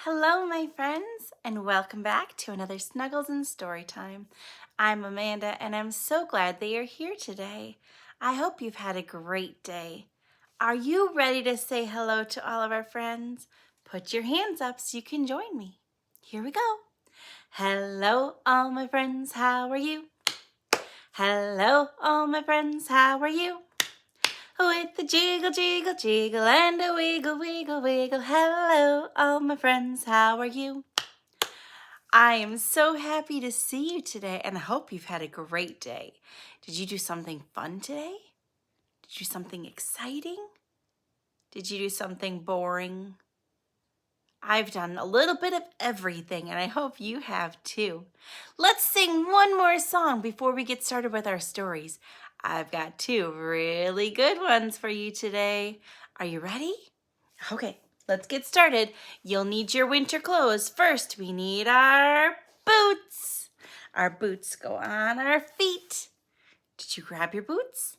Hello, my friends, and welcome back to another Snuggles and Storytime. I'm Amanda, and I'm so glad that you're here today. I hope you've had a great day. Are you ready to say hello to all of our friends? Put your hands up so you can join me. Here we go. Hello, all my friends, how are you? Hello, all my friends, how are you? With a jiggle, jiggle, jiggle, and a wiggle, wiggle, wiggle. Hello, all my friends, how are you? I am so happy to see you today, and I hope you've had a great day. Did you do something fun today? Did you do something exciting? Did you do something boring? I've done a little bit of everything, and I hope you have too. Let's sing one more song before we get started with our stories. I've got two really good ones for you today. Are you ready? Okay, let's get started. You'll need your winter clothes. First, we need our boots. Our boots go on our feet. Did you grab your boots?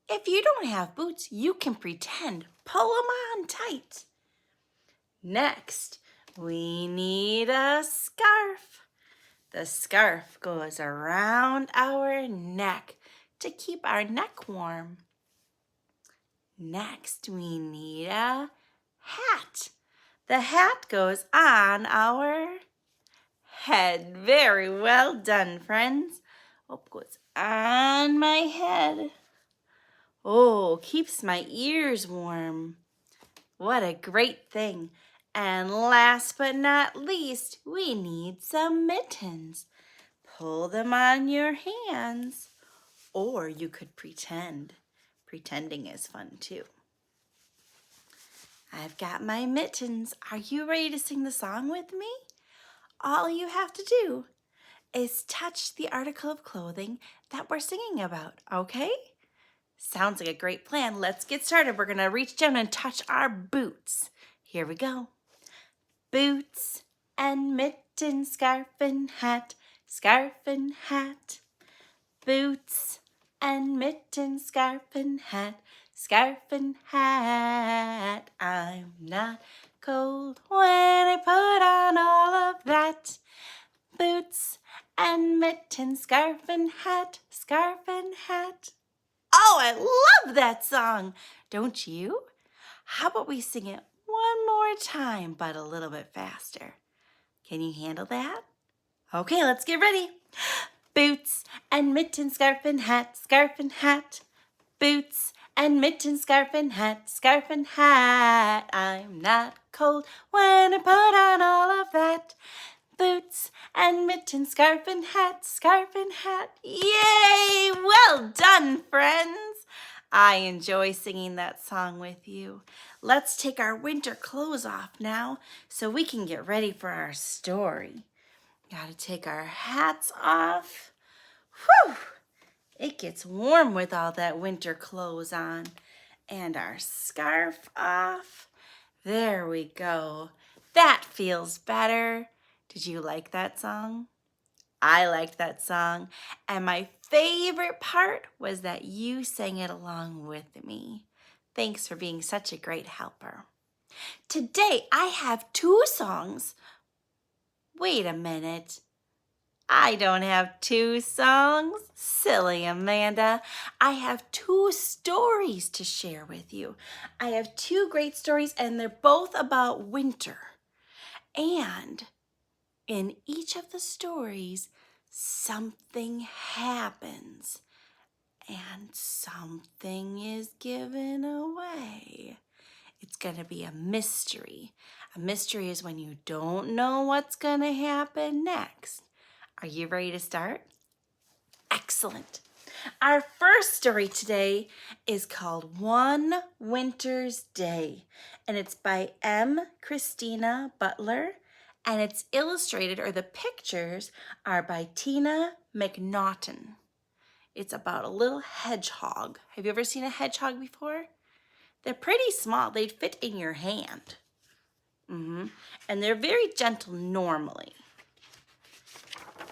If you don't have boots, you can pretend. Pull them on tight. Next, we need a scarf. The scarf goes around our neck to keep our neck warm. Next, we need a hat. The hat goes on our head. Very well done, friends. Oh, goes on my head. Oh, keeps my ears warm. What a great thing. And last but not least, we need some mittens. Pull them on your hands. Or you could pretend. Pretending is fun too. I've got my mittens. Are you ready to sing the song with me? All you have to do is touch the article of clothing that we're singing about, okay? Sounds like a great plan. Let's get started. We're going to reach down and touch our boots. Here we go. Boots and mittens, scarf and hat, scarf and hat. Boots and mittens, scarf and hat, scarf and hat. I'm not cold when I put on all of that. Boots and mittens, scarf and hat, scarf and hat. Oh, I love that song. Don't you? How about we sing it one more time, but a little bit faster? Can you handle that? Okay, let's get ready. Boots and mittens, scarf and hat, scarf and hat. Boots and mittens, scarf and hat, scarf and hat. I'm not cold when I put on all of that. Boots and mittens, scarf and hat, scarf and hat. Yay! Well done, friends. I enjoy singing that song with you. Let's take our winter clothes off now so we can get ready for our story. Gotta take our hats off. Whew! It gets warm with all that winter clothes on. And our scarf off. There we go. That feels better. Did you like that song? I liked that song. And my favorite part was that you sang it along with me. Thanks for being such a great helper. Today I have two songs. Wait a minute. I don't have two songs. Silly Amanda. I have two stories to share with you. I have two great stories, and they're both about winter. And in each of the stories, something happens and something is given away. It's going to be a mystery. A mystery is when you don't know what's going to happen next. Are you ready to start? Excellent. Our first story today is called One Winter's Day, and it's by Christina Butler, and it's illustrated, or the pictures are by Macnaughton. It's about a little hedgehog. Have you ever seen a hedgehog before? They're pretty small. They'd fit in your hand. And they're very gentle normally.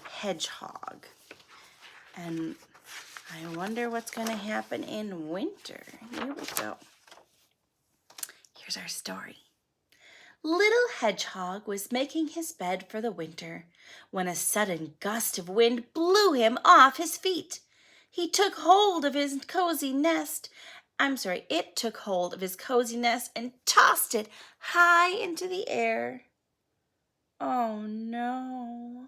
Hedgehog. And I wonder what's going to happen in winter. Here we go. Here's our story. Little Hedgehog was making his bed for the winter when a sudden gust of wind blew him off his feet. It took hold of his cozy nest and tossed it high into the air. Oh no.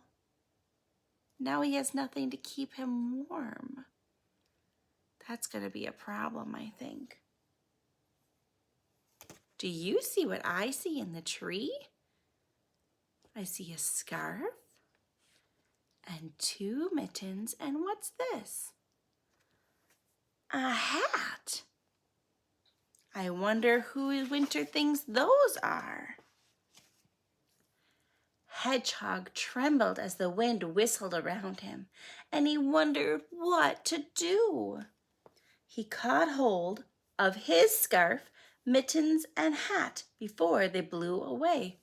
Now he has nothing to keep him warm. That's going to be a problem, I think. Do you see what I see in the tree? I see a scarf and 2 mittens, and what's this? A hat. I wonder who winter thinks those are. Hedgehog trembled as the wind whistled around him, and he wondered what to do. He caught hold of his scarf, mittens, and hat before they blew away.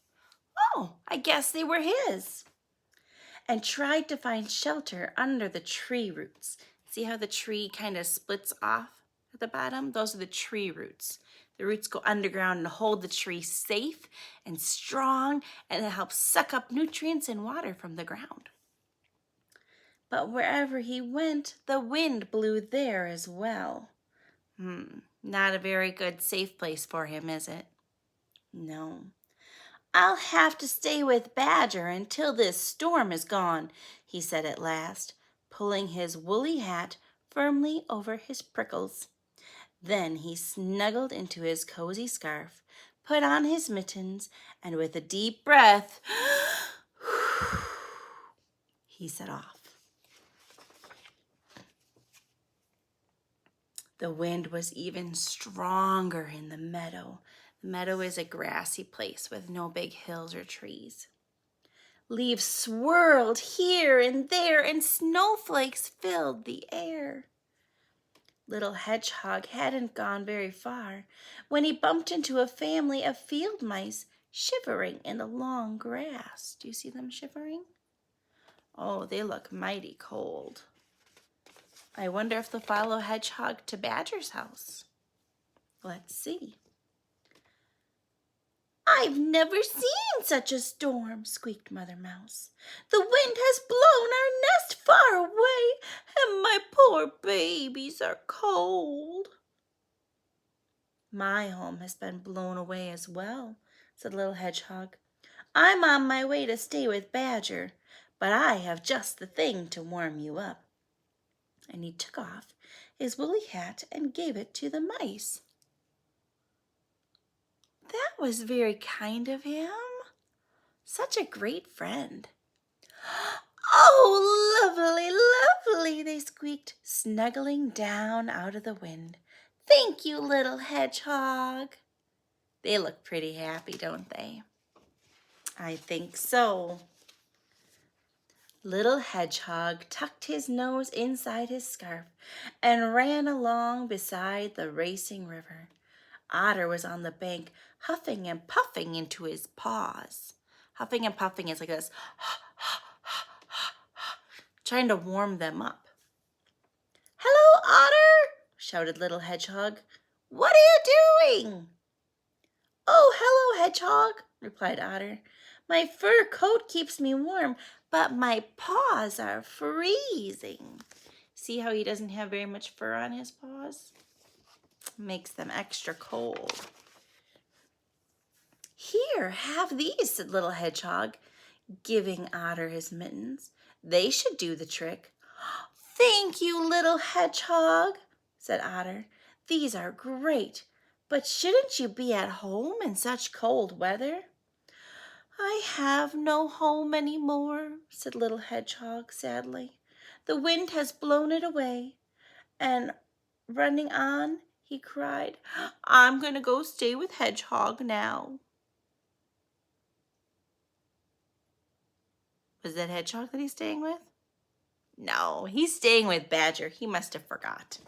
Oh, I guess they were his. And tried to find shelter under the tree roots. See how the tree kind of splits off at the bottom? Those are the tree roots. The roots go underground and hold the tree safe and strong, and it helps suck up nutrients and water from the ground. But wherever he went, the wind blew there as well. Not a very good safe place for him, is it? No. I'll have to stay with Badger until this storm is gone, he said at last, pulling his woolly hat firmly over his prickles. Then he snuggled into his cozy scarf, put on his mittens, and with a deep breath, he set off. The wind was even stronger in the meadow. The meadow is a grassy place with no big hills or trees. Leaves swirled here and there, and snowflakes filled the air. Little Hedgehog hadn't gone very far when he bumped into a family of field mice shivering in the long grass. Do you see them shivering? Oh, they look mighty cold. I wonder if they'll follow Hedgehog to Badger's house. Let's see. I've never seen such a storm, squeaked Mother Mouse. The wind has blown our nest far away, and my poor babies are cold. My home has been blown away as well, said Little Hedgehog. I'm on my way to stay with Badger, but I have just the thing to warm you up. And he took off his woolly hat and gave it to the mice. That was very kind of him. Such a great friend. Oh, lovely, lovely, they squeaked, snuggling down out of the wind. Thank you, Little Hedgehog. They look pretty happy, don't they? I think so. Little Hedgehog tucked his nose inside his scarf and ran along beside the racing river. Otter was on the bank, huffing and puffing into his paws. Huffing and puffing is like this, trying to warm them up. Hello, Otter, shouted Little Hedgehog. What are you doing? Oh, hello, Hedgehog, replied Otter. My fur coat keeps me warm, but my paws are freezing. See how he doesn't have very much fur on his paws? Makes them extra cold. Here, have these, said Little Hedgehog, giving Otter his mittens. They should do the trick. Thank you, Little Hedgehog, said Otter. These are great, but shouldn't you be at home in such cold weather? I have no home any more, said Little Hedgehog sadly. The wind has blown it away, and running on, he cried, I'm going to go stay with Hedgehog now. Was that Hedgehog that he's staying with? No, he's staying with Badger. He must have forgot.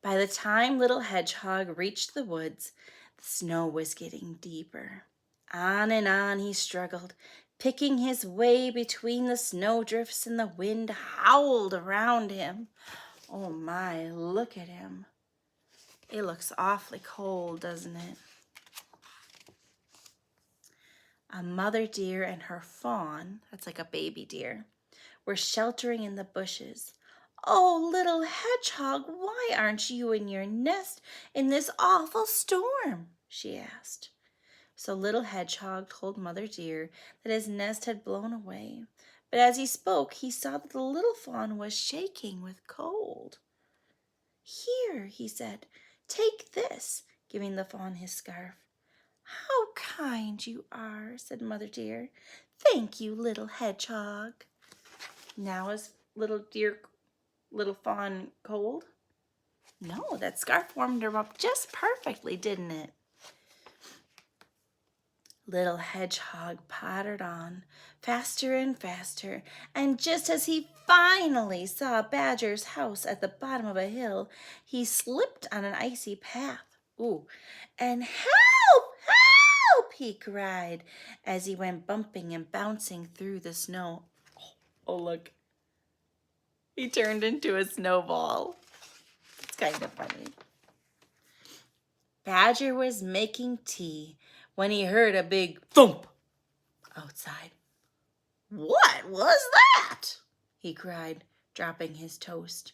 By the time Little Hedgehog reached the woods, the snow was getting deeper. On and on he struggled, picking his way between the snowdrifts, and the wind howled around him. Oh my, look at him. It looks awfully cold, doesn't it? A mother deer and her fawn, that's like a baby deer, were sheltering in the bushes. "Oh, little hedgehog, why aren't you in your nest in this awful storm?" she asked. So little hedgehog told Mother Deer that his nest had blown away. But as he spoke, he saw that the little fawn was shaking with cold. "Here," he said, "take this," giving the fawn his scarf. "How kind you are," said Mother Deer. "Thank you, little hedgehog." Now is little fawn cold? No, that scarf warmed her up just perfectly, didn't it? Little hedgehog pottered on, faster and faster, and just as he finally saw Badger's house at the bottom of a hill, he slipped on an icy path. Ooh, and "Help! Help!" he cried as he went bumping and bouncing through the snow. Oh, look. He turned into a snowball. It's kind of funny. Badger was making tea when he heard a big thump outside. "What was that?" he cried, dropping his toast.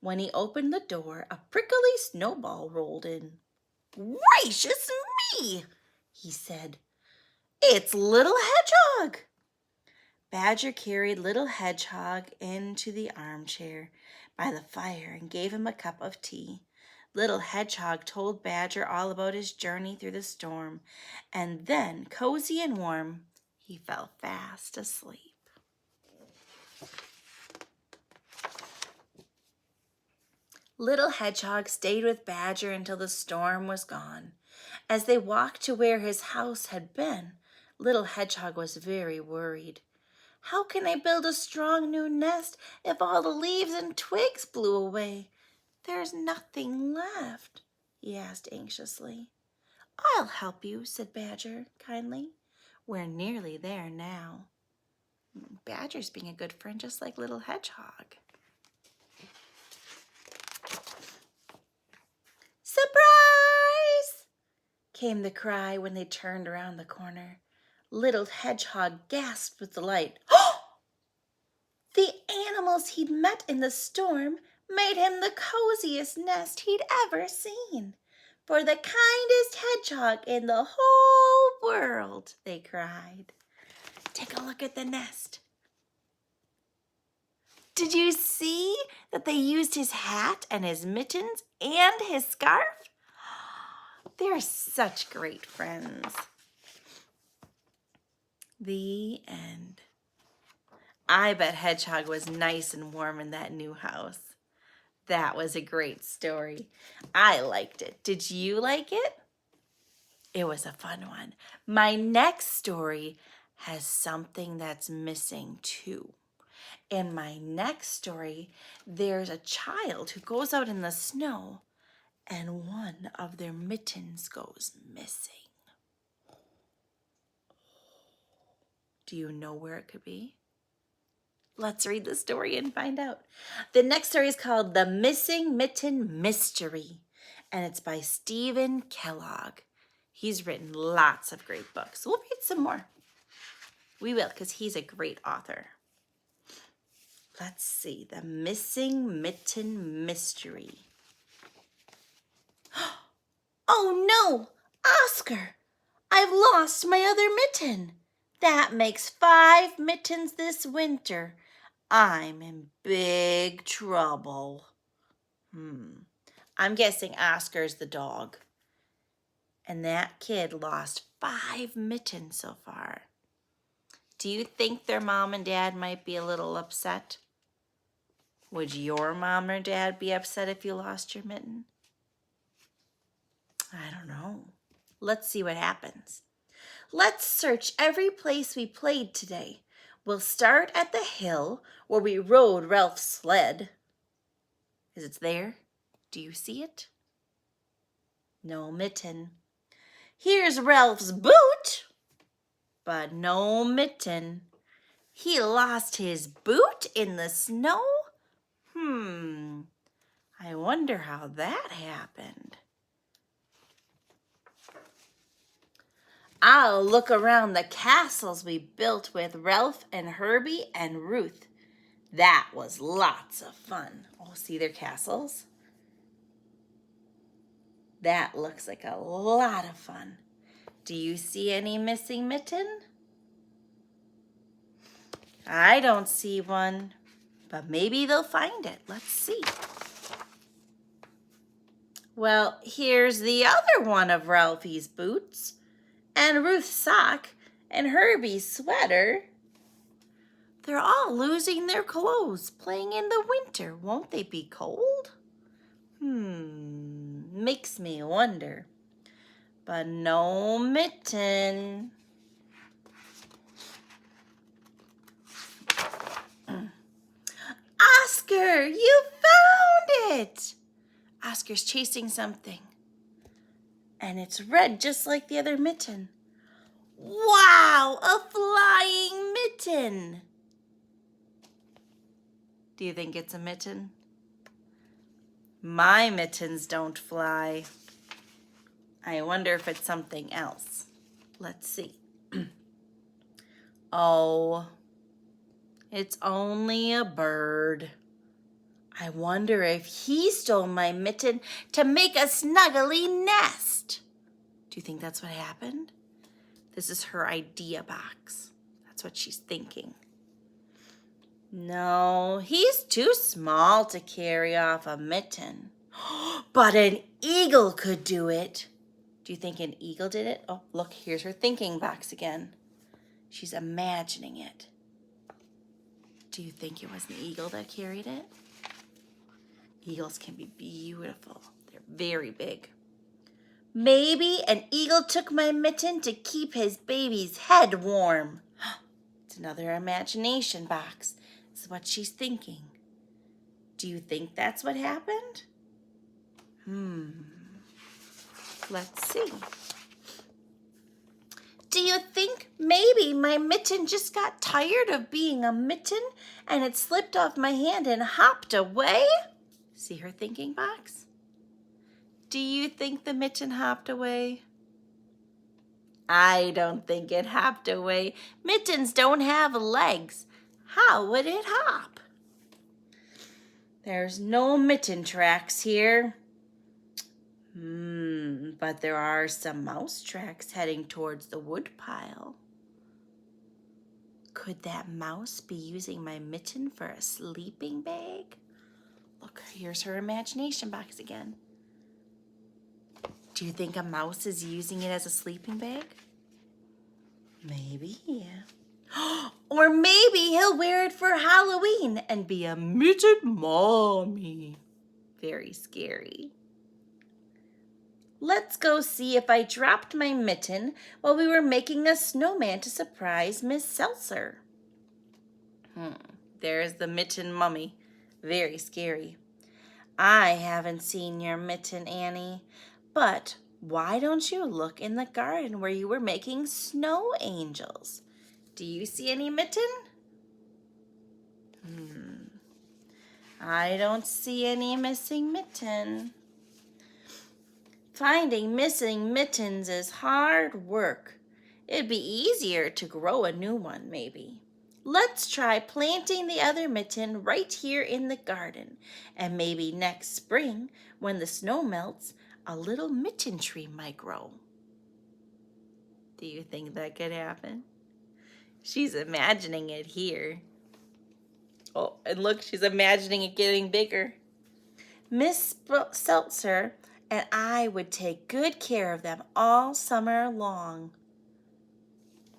When he opened the door, a prickly snowball rolled in. "Gracious me!" he said. "It's Little Hedgehog." Badger carried Little Hedgehog into the armchair by the fire and gave him a cup of tea. Little Hedgehog told Badger all about his journey through the storm, and then, cozy and warm, he fell fast asleep. Little Hedgehog stayed with Badger until the storm was gone. As they walked to where his house had been, Little Hedgehog was very worried. "How can I build a strong new nest if all the leaves and twigs blew away? There's nothing left," he asked anxiously. "I'll help you," said Badger kindly. "We're nearly there now." Badger's being a good friend just like Little Hedgehog. "Surprise!" came the cry when they turned around the corner. Little Hedgehog gasped with delight. "Oh!" The animals he'd met in the storm made him the coziest nest he'd ever seen. "For the kindest hedgehog in the whole world," they cried. Take a look at the nest. Did you see that they used his hat and his mittens and his scarf? They're such great friends. The end. I bet Hedgehog was nice and warm in that new house. That was a great story. I liked it. Did you like it? It was a fun one. My next story has something that's missing too. In my next story, there's a child who goes out in the snow and one of their mittens goes missing. Do you know where it could be? Let's read the story and find out. The next story is called The Missing Mitten Mystery, and it's by Stephen Kellogg. He's written lots of great books. We'll read some more. We will, because he's a great author. Let's see. The Missing Mitten Mystery. Oh no, Oscar! I've lost my other mitten. That makes 5 mittens this winter. I'm in big trouble. I'm guessing Oscar's the dog. And that kid lost 5 mittens so far. Do you think their mom and dad might be a little upset? Would your mom or dad be upset if you lost your mitten? I don't know. Let's see what happens. Let's search every place we played today. We'll start at the hill where we rode Ralph's sled. Is it there? Do you see it? No mitten. Here's Ralph's boot, but no mitten. He lost his boot in the snow? I wonder how that happened. I'll look around the castles we built with Ralph and Herbie and Ruth. That was lots of fun. Oh, see their castles? That looks like a lot of fun. Do you see any missing mitten? I don't see one, but maybe they'll find it. Let's see. Well, here's the other one of Ralphie's boots, and Ruth's sock, and Herbie's sweater. They're all losing their clothes, playing in the winter. Won't they be cold? Makes me wonder. But no mitten. Oscar, you found it! Oscar's chasing something. And it's red just like the other mitten. Wow, a flying mitten! Do you think it's a mitten? My mittens don't fly. I wonder if it's something else. Let's see. Oh, it's only a bird. I wonder if he stole my mitten to make a snuggly nest. Do you think that's what happened? This is her idea box. That's what she's thinking. No, he's too small to carry off a mitten. But an eagle could do it. Do you think an eagle did it? Oh, look, here's her thinking box again. She's imagining it. Do you think it was an eagle that carried it? Eagles can be beautiful. They're very big. Maybe an eagle took my mitten to keep his baby's head warm. It's another imagination box. This is what she's thinking. Do you think that's what happened? Let's see. Do you think maybe my mitten just got tired of being a mitten and it slipped off my hand and hopped away? See her thinking box? Do you think the mitten hopped away? I don't think it hopped away. Mittens don't have legs. How would it hop? There's no mitten tracks here. But there are some mouse tracks heading towards the wood pile. Could that mouse be using my mitten for a sleeping bag? Look, here's her imagination box again. Do you think a mouse is using it as a sleeping bag? Maybe. Or maybe he'll wear it for Halloween and be a mitten mommy. Very scary. Let's go see if I dropped my mitten while we were making a snowman to surprise Miss Seltzer. There's the mitten mummy. Very scary. I haven't seen your mitten, Annie, but why don't you look in the garden where you were making snow angels? Do you see any mitten? I don't see any missing mitten. Finding missing mittens is hard work. It'd be easier to grow a new one, maybe. Let's try planting the other mitten right here in the garden. And maybe next spring, when the snow melts, a little mitten tree might grow. Do you think that could happen? She's imagining it here. Oh, and look, she's imagining it getting bigger. Miss Seltzer and I would take good care of them all summer long.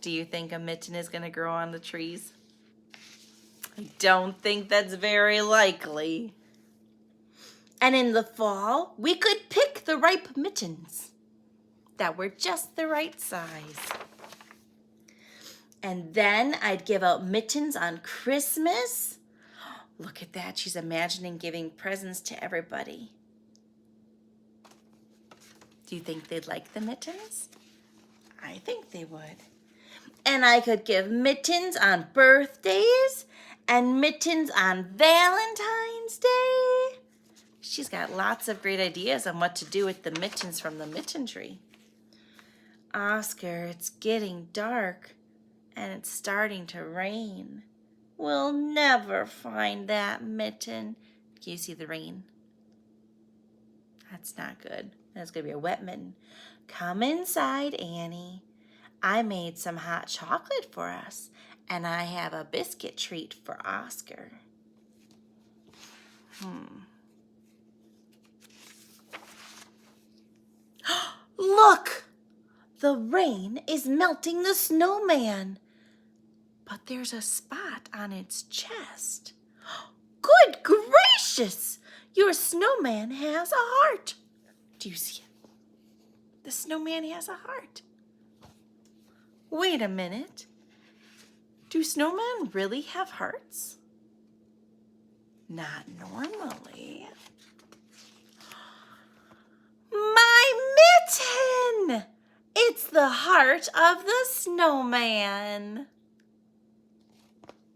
Do you think a mitten is going to grow on the trees? I don't think that's very likely. And in the fall, we could pick the ripe mittens that were just the right size. And then I'd give out mittens on Christmas. Look at that. She's imagining giving presents to everybody. Do you think they'd like the mittens? I think they would. And I could give mittens on birthdays and mittens on Valentine's Day. She's got lots of great ideas on what to do with the mittens from the mitten tree. Oscar, it's getting dark and it's starting to rain. We'll never find that mitten. Can you see the rain? That's not good. That's going to be a wet mitten. Come inside, Annie. I made some hot chocolate for us, and I have a biscuit treat for Oscar. Look! The rain is melting the snowman. But there's a spot on its chest. Good gracious! Your snowman has a heart. Do you see it? The snowman has a heart. Wait a minute. Do snowmen really have hearts? Not normally. My mitten! It's the heart of the snowman.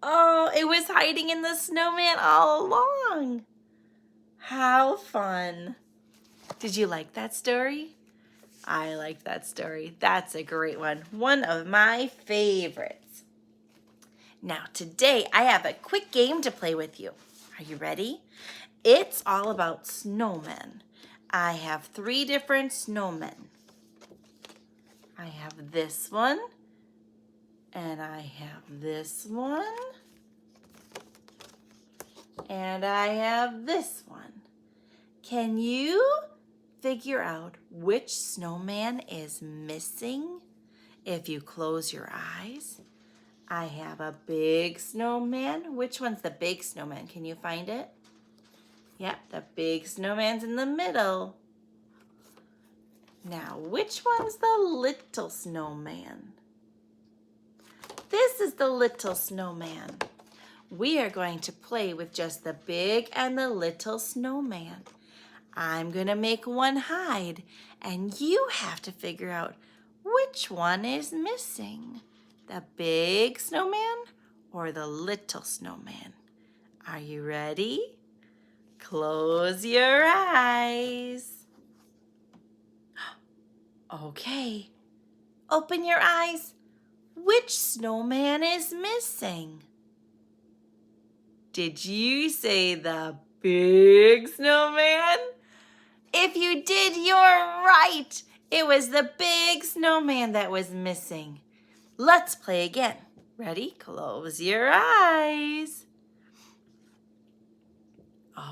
Oh, it was hiding in the snowman all along. How fun. Did you like that story? I like that story. That's a great one. One of my favorites. Now, today I have a quick game to play with you. Are you ready? It's all about snowmen. I have 3 different snowmen. I have this one, and I have this one, and I have this one. Can you figure out which snowman is missing if you close your eyes? I have a big snowman. Which one's the big snowman? Can you find it? Yep, the big snowman's in the middle. Now, which one's the little snowman? This is the little snowman. We are going to play with just the big and the little snowman. I'm going to make one hide, and you have to figure out which one is missing. The big snowman or the little snowman? Are you ready? Close your eyes. Okay. Open your eyes. Which snowman is missing? Did you say the big snowman? If you did, you're right. It was the big snowman that was missing. Let's play again. Ready? Close your eyes.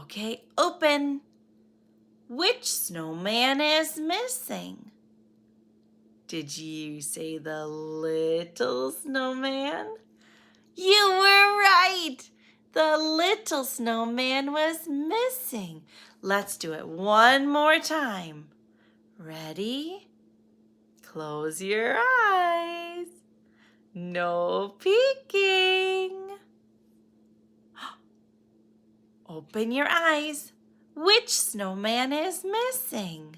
Okay, open. Which snowman is missing? Did you say the little snowman? You were right. The little snowman was missing. Let's do it one more time. Ready? Close your eyes. No peeking. Open your eyes. Which snowman is missing?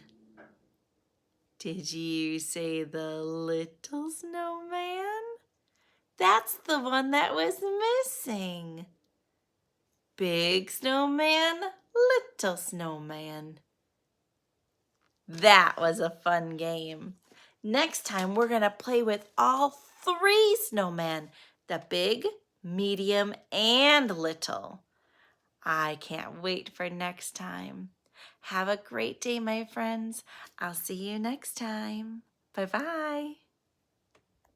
Did you say the little snowman? That's the one that was missing. Big snowman, little snowman. That was a fun game. Next time we're going to play with all 3 snowmen, the big, medium, and little. I can't wait for next time. Have a great day, my friends. I'll see you next time. Bye-bye.